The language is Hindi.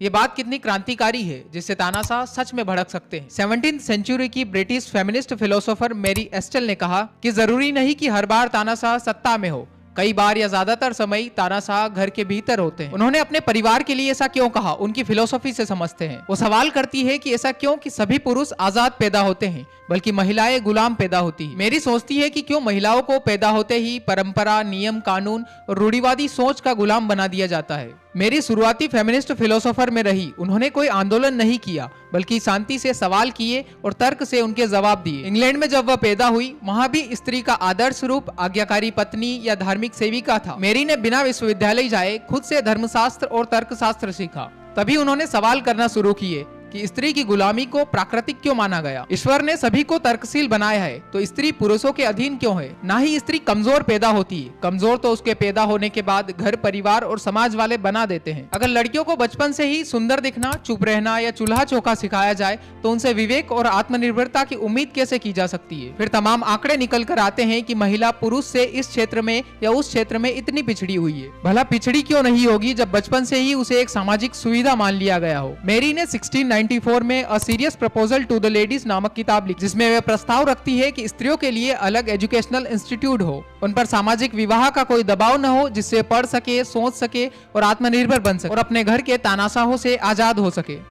ये बात कितनी क्रांतिकारी है जिससे तानाशाह सच में भड़क सकते हैं। 17th सेंचुरी की ब्रिटिश फेमिनिस्ट फिलोसोफर मेरी एस्टेल ने कहा कि जरूरी नहीं कि हर बार तानाशाह सत्ता में हो, कई बार या ज्यादातर समय तानाशाह घर के भीतर होते हैं। उन्होंने अपने परिवार के लिए ऐसा क्यों कहा, उनकी फिलोसफी से समझते हैं। वो सवाल करती है कि ऐसा क्यों कि सभी पुरुष आजाद पैदा होते हैं बल्कि महिलाएं गुलाम पैदा होती है। मेरी सोचती है कि क्यों महिलाओं को पैदा होते ही परंपरा, नियम, कानून और रूढ़िवादी सोच का गुलाम बना दिया जाता है। मेरी शुरुआती फेमिनिस्ट फिलोसोफर में रही। उन्होंने कोई आंदोलन नहीं किया बल्कि शांति से सवाल किए और तर्क से उनके जवाब दिए। इंग्लैंड में जब वह पैदा हुई वहां भी स्त्री का आदर्श रूप आज्ञाकारी पत्नी या धार्मिक सेविका था। मेरी ने बिना विश्वविद्यालय जाए खुद से धर्मशास्त्र और तर्कशास्त्र सीखा। तभी उन्होंने सवाल करना शुरू किए कि स्त्री की गुलामी को प्राकृतिक क्यों माना गया। ईश्वर ने सभी को तर्कशील बनाया है तो स्त्री पुरुषों के अधीन क्यों है। ना ही स्त्री कमजोर पैदा होती है, कमजोर तो उसके पैदा होने के बाद घर, परिवार और समाज वाले बना देते हैं। अगर लड़कियों को बचपन से ही सुंदर दिखना, चुप रहना या चूल्हा चौका सिखाया जाए तो उनसे विवेक और आत्मनिर्भरता की उम्मीद कैसे की जा सकती है। फिर तमाम आंकड़े निकल कर आते हैं कि महिला पुरुष से इस क्षेत्र में या उस क्षेत्र में इतनी पिछड़ी हुई है। भला पिछड़ी क्यों नहीं होगी जब बचपन से ही उसे एक सामाजिक सुविधा मान लिया गया हो। मेरी ने 1694 में a serious proposal to the ladies नामक किताब लिखी, जिसमें वह प्रस्ताव रखती है कि स्त्रियों के लिए अलग एजुकेशनल इंस्टीट्यूट हो, उन पर सामाजिक विवाह का कोई दबाव न हो, जिससे पढ़ सके, सोच सके और आत्मनिर्भर बन सके और अपने घर के तानाशाहों से आजाद हो सके।